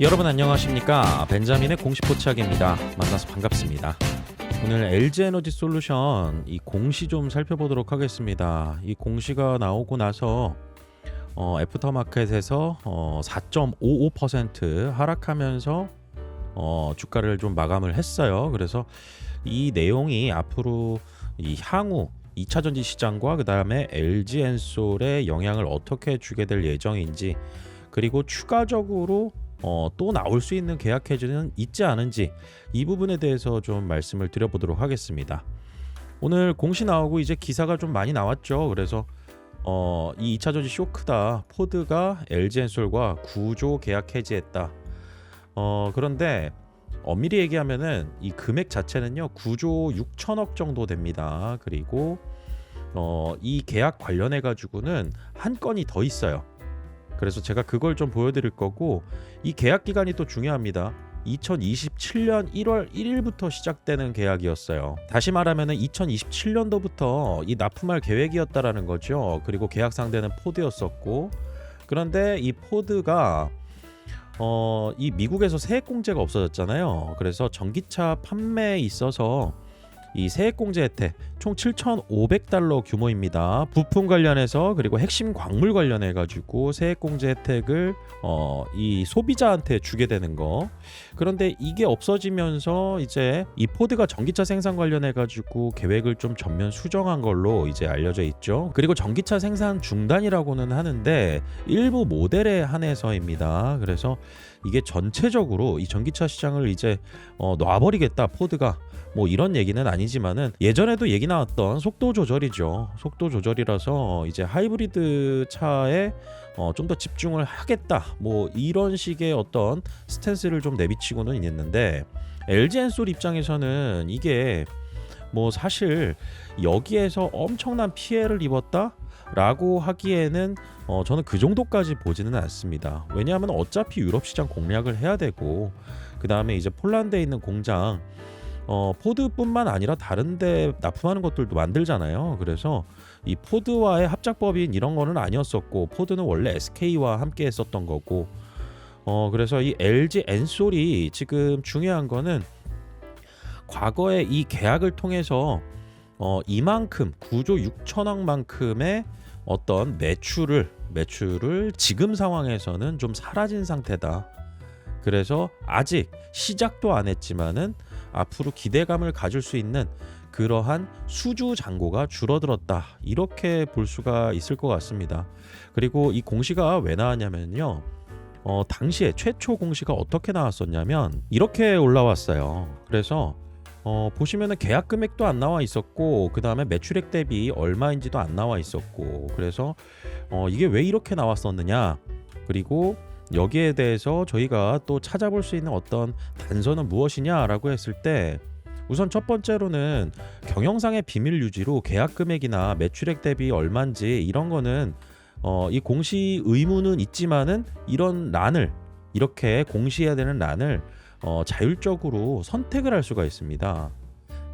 여러분 안녕하십니까? 벤자민의 공식 포착입니다. 만나서 반갑습니다. 오늘 LG에너지솔루션 이 공시 좀 살펴보도록 하겠습니다. 이 공시가 나오고 나서 애프터마켓에서 4.55% 하락하면서 주가를 좀 마감을 했어요. 그래서 이 내용이 앞으로 이 향후 2차 전지 시장과 그 다음에 LG엔솔의 영향을 어떻게 주게 될 예정인지, 그리고 추가적으로 또 나올 수 있는 계약 해지는 있지 않은지, 이 부분에 대해서 좀 말씀을 드려보도록 하겠습니다. 오늘 공시 나오고 이제 기사가 좀 많이 나왔죠. 그래서 이 2차 전지 쇼크다, 포드가 LG엔솔과 구조 계약 해지했다. 그런데 엄밀히 얘기하면은 이 금액 자체는요 9조 6천억 정도 됩니다. 그리고 이 계약 관련해 가지고는 한 건이 더 있어요. 그래서 제가 그걸 좀 보여드릴 거고, 이 계약 기간이 또 중요합니다. 2027년 1월 1일부터 시작되는 계약이었어요. 다시 말하면은 2027년도부터 이 납품할 계획이었다라는 거죠. 그리고 계약 상대는 포드였었고, 그런데 이 포드가 이 미국에서 세액 공제가 없어졌잖아요. 그래서 전기차 판매에 있어서 이 세액 공제 혜택 총 7,500달러 규모입니다. 부품 관련해서, 그리고 핵심 광물 관련해 가지고 세액 공제 혜택을 이 소비자한테 주게 되는 거. 그런데 이게 없어지면서 이제 이 포드가 전기차 생산 관련해 가지고 계획을 좀 전면 수정한 걸로 이제 알려져 있죠. 그리고 전기차 생산 중단이라고는 하는데 일부 모델에 한해서입니다. 그래서 이게 전체적으로 이 전기차 시장을 이제 놔버리겠다 포드가, 뭐 이런 얘기는 아니지만은 예전에도 얘기 나왔던 속도 조절이죠. 속도 조절이라서 이제 하이브리드 차에 좀 더 집중을 하겠다, 뭐 이런 식의 어떤 스탠스를 좀 내비치고는 있는데, LG엔솔 입장에서는 이게 뭐 사실 여기에서 엄청난 피해를 입었다 라고 하기에는 저는 그 정도까지 보지는 않습니다. 왜냐하면 어차피 유럽 시장 공략을 해야 되고, 그 다음에 이제 폴란드에 있는 공장 포드뿐만 아니라 다른데 납품하는 것들도 만들잖아요. 그래서 이 포드와의 합작법인 이런 거는 아니었었고, 포드는 원래 SK와 함께 했었던 거고, 그래서 이 LG엔솔이 지금 중요한 거는 과거에 이 계약을 통해서 이만큼 9조 6천억만큼의 어떤 매출을 지금 상황에서는 좀 사라진 상태다. 그래서 아직 시작도 안 했지만은 앞으로 기대감을 가질 수 있는 그러한 수주 잔고가 줄어들었다, 이렇게 볼 수가 있을 것 같습니다. 그리고 이 공시가 왜 나왔냐면요, 당시에 최초 공시가 어떻게 나왔었냐면 이렇게 올라왔어요. 그래서 보시면은 계약 금액도 안 나와 있었고, 그 다음에 매출액 대비 얼마인지도 안 나와 있었고, 그래서 이게 왜 이렇게 나왔었느냐, 그리고 여기에 대해서 저희가 또 찾아볼 수 있는 어떤 단서는 무엇이냐라고 했을 때, 우선 첫 번째로는 경영상의 비밀 유지로 계약 금액이나 매출액 대비 얼마인지 이런 거는 이 공시 의무는 있지만은 이런 란을, 이렇게 공시해야 되는 란을 자율적으로 선택을 할 수가 있습니다.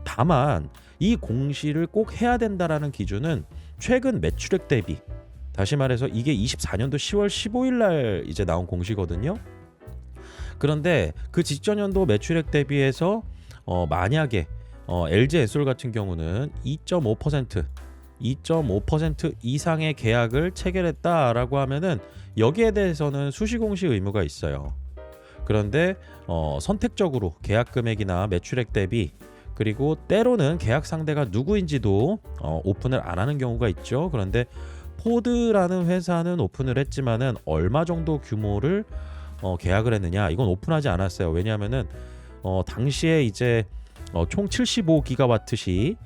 다만 이 공시를 꼭 해야 된다라는 기준은 최근 매출액 대비, 다시 말해서 이게 24년도 10월 15일 날 이제 나온 공시거든요. 그런데 그 직전 연도 매출액 대비해서 만약에 LG엔솔 같은 경우는 2.5% 이상의 계약을 체결했다라고 하면은 여기에 대해서는 수시 공시 의무가 있어요. 그런데 선택적으로 계약 금액이나 매출액 대비, 그리고 때로는 계약 상대가 누구인지도 오픈을 안 하는 경우가 있죠. 그런데 포드라는 회사는 오픈을 했지만은 얼마 정도 규모를 계약을 했느냐, 이건 오픈하지 않았어요. 왜냐하면은 당시에 이제 총 75기가와트시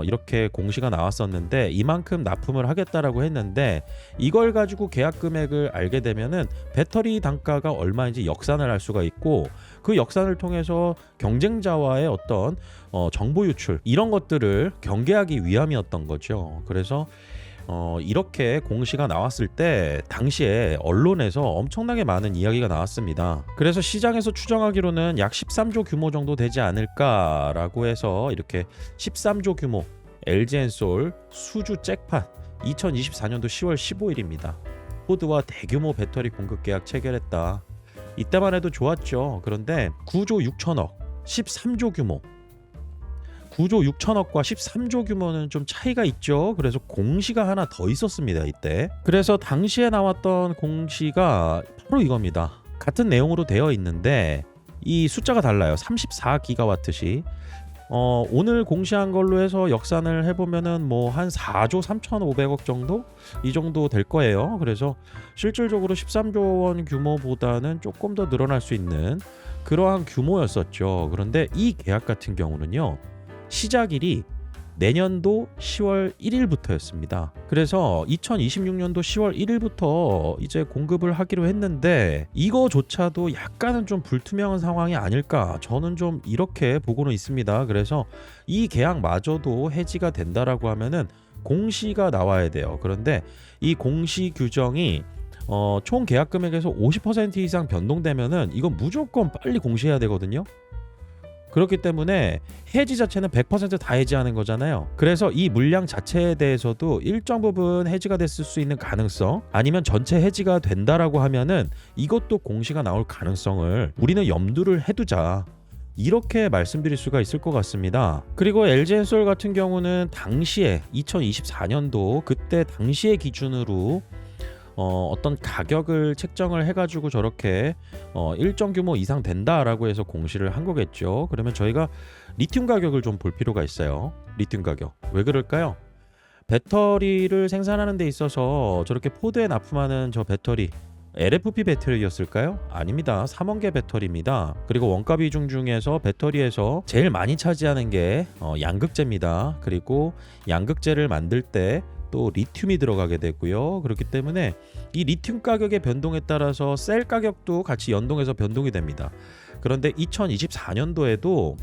이렇게 공시가 나왔었는데 이만큼 납품을 하겠다라고 했는데, 이걸 가지고 계약 금액을 알게 되면은 배터리 단가가 얼마인지 역산을 할 수가 있고, 그 역산을 통해서 경쟁자와의 어떤 정보 유출, 이런 것들을 경계하기 위함이었던 거죠. 그래서 이렇게 공시가 나왔을 때 당시에 언론에서 엄청나게 많은 이야기가 나왔습니다. 그래서 시장에서 추정하기로는 약 13조 규모 정도 되지 않을까라고 해서 이렇게 13조 규모 LG엔솔 수주 잭팟 2024년도 10월 15일입니다. 포드와 대규모 배터리 공급 계약 체결했다. 이때만 해도 좋았죠. 그런데 9조 6천억 13조 규모, 9조 6천억과 13조 규모는 좀 차이가 있죠. 그래서 공시가 하나 더 있었습니다, 이때. 그래서 당시에 나왔던 공시가 바로 이겁니다. 같은 내용으로 되어 있는데 이 숫자가 달라요. 34기가와트시. 오늘 공시한 걸로 해서 역산을 해보면은 뭐 한 4조 3,500억 정도? 이 정도 될 거예요. 그래서 실질적으로 13조 원 규모보다는 조금 더 늘어날 수 있는 그러한 규모였었죠. 그런데 이 계약 같은 경우는요, 시작일이 내년도 10월 1일부터였습니다. 그래서 2026년도 10월 1일부터 이제 공급을 하기로 했는데 이거조차도 약간은 좀 불투명한 상황이 아닐까, 저는 좀 이렇게 보고는 있습니다. 그래서 이 계약마저도 해지가 된다라고 하면은 공시가 나와야 돼요. 그런데 이 공시 규정이 총 계약 금액에서 50% 이상 변동되면은 이건 무조건 빨리 공시해야 되거든요. 그렇기 때문에 해지 자체는 100% 다 해지하는 거잖아요. 그래서 이 물량 자체에 대해서도 일정 부분 해지가 됐을 수 있는 가능성, 아니면 전체 해지가 된다라고 하면은 이것도 공시가 나올 가능성을 우리는 염두를 해두자, 이렇게 말씀드릴 수가 있을 것 같습니다. 그리고 LG엔솔 같은 경우는 당시에 2024년도 그때 당시의 기준으로 어떤 가격을 책정을 해가지고 저렇게 일정 규모 이상 된다라고 해서 공시를 한 거겠죠. 그러면 저희가 리튬 가격을 좀 볼 필요가 있어요. 리튬 가격 왜 그럴까요? 배터리를 생산하는 데 있어서 저렇게 포드에 납품하는 저 배터리 LFP 배터리였을까요? 아닙니다. 삼원계 배터리입니다. 그리고 원가 비중 중에서 배터리에서 제일 많이 차지하는 게 양극재입니다. 그리고 양극재를 만들 때 또 리튬이 들어가게 되고요. 그렇기 때문에 이 리튬 가격의 변동에 따라서 셀 가격도 같이 연동해서 변동이 됩니다. 그런데 2024년도에도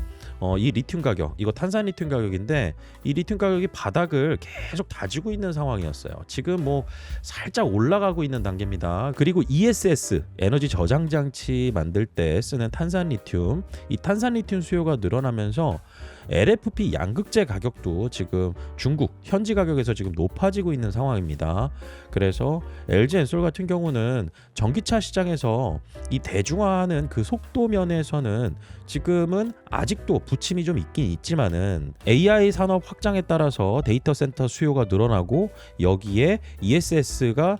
이 리튬 가격, 이거 탄산 리튬 가격인데 이 리튬 가격이 바닥을 계속 다지고 있는 상황이었어요. 지금 뭐 살짝 올라가고 있는 단계입니다. 그리고 ESS, 에너지 저장 장치 만들 때 쓰는 탄산 리튬, 이 탄산 리튬 수요가 늘어나면서 LFP 양극재 가격도 지금 중국 현지 가격에서 지금 높아지고 있는 상황입니다. 그래서 LG엔솔 같은 경우는 전기차 시장에서 이 대중화하는 그 속도 면에서는 지금은 아직도 부침이 좀 있긴 있지만은 AI 산업 확장에 따라서 데이터 센터 수요가 늘어나고 여기에 ESS가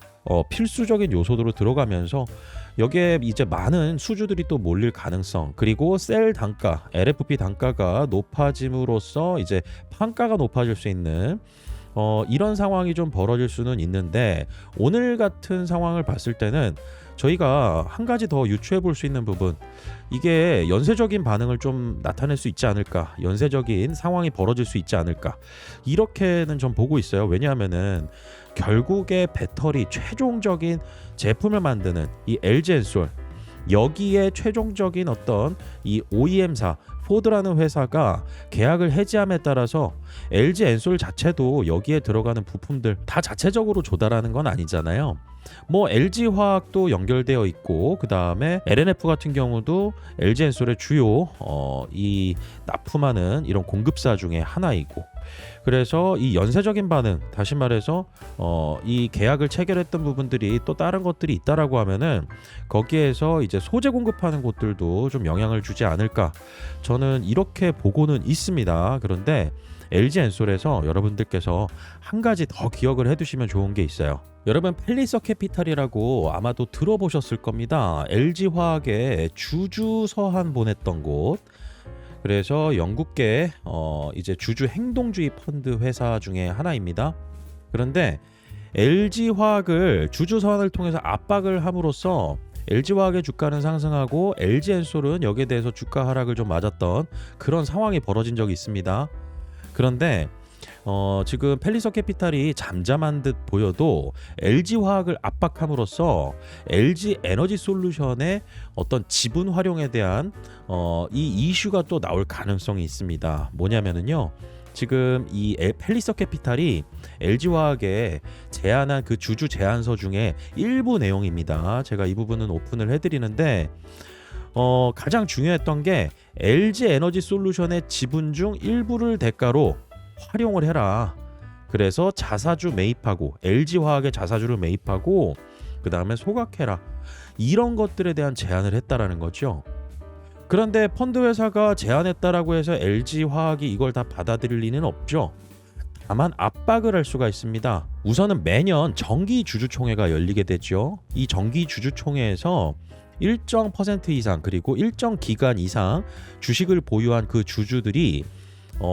필수적인 요소로 들어가면서 여기에 이제 많은 수주들이 또 몰릴 가능성, 그리고 셀 단가, LFP 단가가 높아짐으로써 이제 판가가 높아질 수 있는 이런 상황이 좀 벌어질 수는 있는데, 오늘 같은 상황을 봤을 때는 저희가 한 가지 더 유추해 볼 수 있는 부분, 이게 연쇄적인 반응을 좀 나타낼 수 있지 않을까, 연쇄적인 상황이 벌어질 수 있지 않을까, 이렇게는 좀 보고 있어요. 왜냐하면은 결국에 배터리 최종적인 제품을 만드는 이 LG엔솔, 여기에 최종적인 어떤 이 OEM사 포드라는 회사가 계약을 해지함에 따라서 LG엔솔 자체도 여기에 들어가는 부품들 다 자체적으로 조달하는 건 아니잖아요. 뭐 LG화학도 연결되어 있고, 그 다음에 LNF 같은 경우도 LG엔솔의 주요 이 납품하는 이런 공급사 중에 하나이고, 그래서 이 연쇄적인 반응, 다시 말해서 이 계약을 체결했던 부분들이 또 다른 것들이 있다라고 하면은 거기에서 이제 소재 공급하는 곳들도 좀 영향을 주지 않을까, 저는 이렇게 보고는 있습니다. 그런데 LG엔솔에서 여러분들께서 한 가지 더 기억을 해두시면 좋은 게 있어요. 여러분, 펠리서 캐피탈이라고 아마도 들어보셨을 겁니다. LG화학의 주주 서한 보냈던 곳. 그래서 영국계 이제 주주 행동주의 펀드 회사 중에 하나입니다. 그런데 LG화학을 주주 서한을 통해서 압박을 함으로써 LG화학의 주가는 상승하고 LG엔솔은 여기에 대해서 주가 하락을 좀 맞았던 그런 상황이 벌어진 적이 있습니다. 그런데 지금 펠리서 캐피탈이 잠잠한 듯 보여도 LG화학을 압박함으로써 LG 에너지 솔루션의 어떤 지분 활용에 대한 이 이슈가 또 나올 가능성이 있습니다. 뭐냐면은요, 지금 이 펠리서 캐피탈이 LG화학에 제안한 그 주주 제안서 중에 일부 내용입니다. 제가 이 부분은 오픈을 해드리는데, 가장 중요했던 게 LG 에너지 솔루션의 지분 중 일부를 대가로 활용을 해라. 그래서 자사주 매입하고, LG화학의 자사주를 매입하고, 그 다음에 소각해라, 이런 것들에 대한 제안을 했다라는 거죠. 그런데 펀드 회사가 제안했다라고 해서 LG화학이 이걸 다 받아들일 리는 없죠. 다만 압박을 할 수가 있습니다. 우선은 매년 정기 주주총회가 열리게 되죠. 이 정기 주주총회에서 일정 퍼센트 이상 그리고 일정 기간 이상 주식을 보유한 그 주주들이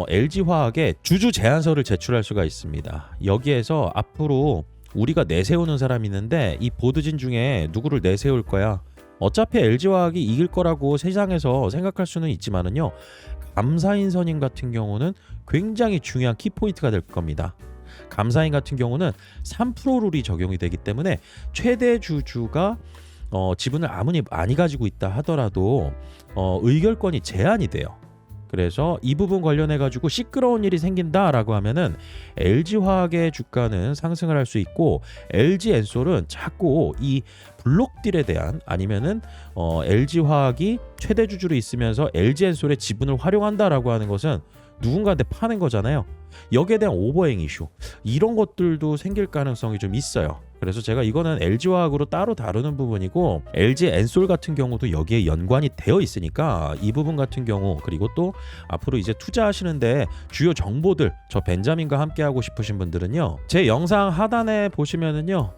LG화학에 주주 제안서를 제출할 수가 있습니다. 여기에서 앞으로 우리가 내세우는 사람이 있는데 이 보드진 중에 누구를 내세울 거야. 어차피 LG화학이 이길 거라고 세상에서 생각할 수는 있지만은요, 감사인 선임 같은 경우는 굉장히 중요한 키포인트가 될 겁니다. 감사인 같은 경우는 3% 룰이 적용이 되기 때문에 최대 주주가 지분을 아무리 많이 가지고 있다 하더라도 의결권이 제한이 돼요. 그래서 이 부분 관련해 가지고 시끄러운 일이 생긴다라고 하면은 LG화학의 주가는 상승을 할 수 있고, LG엔솔은 자꾸 이 블록딜에 대한, 아니면은 LG화학이 최대 주주로 있으면서 LG엔솔의 지분을 활용한다라고 하는 것은 누군가한테 파는 거잖아요. 여기에 대한 오버행 이슈, 이런 것들도 생길 가능성이 좀 있어요. 그래서 제가 이거는 LG화학으로 따로 다루는 부분이고, LG엔솔 같은 경우도 여기에 연관이 되어 있으니까 이 부분 같은 경우, 그리고 또 앞으로 이제 투자하시는데 주요 정보들, 저 벤자민과 함께 하고 싶으신 분들은요, 제 영상 하단에 보시면은요,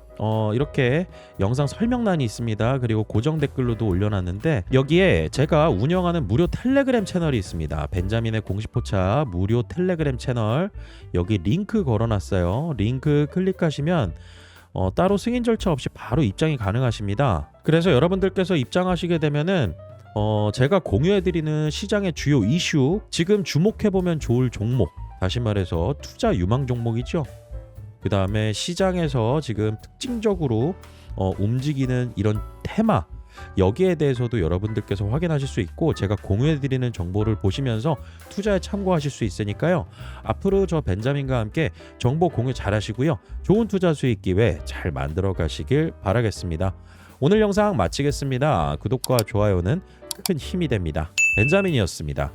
이렇게 영상 설명란이 있습니다. 그리고 고정 댓글로도 올려놨는데, 여기에 제가 운영하는 무료 텔레그램 채널이 있습니다. 벤자민의 공식 포차 무료 텔레그램 채널, 여기 링크 걸어놨어요. 링크 클릭하시면 따로 승인 절차 없이 바로 입장이 가능하십니다. 그래서 여러분들께서 입장하시게 되면은 제가 공유해드리는 시장의 주요 이슈, 지금 주목해보면 좋을 종목, 다시 말해서 투자 유망 종목이죠. 그 다음에 시장에서 지금 특징적으로 움직이는 이런 테마, 여기에 대해서도 여러분들께서 확인하실 수 있고, 제가 공유해드리는 정보를 보시면서 투자에 참고하실 수 있으니까요. 앞으로 저 벤자민과 함께 정보 공유 잘 하시고요. 좋은 투자 수익 기회 잘 만들어 가시길 바라겠습니다. 오늘 영상 마치겠습니다. 구독과 좋아요는 큰 힘이 됩니다. 벤자민이었습니다.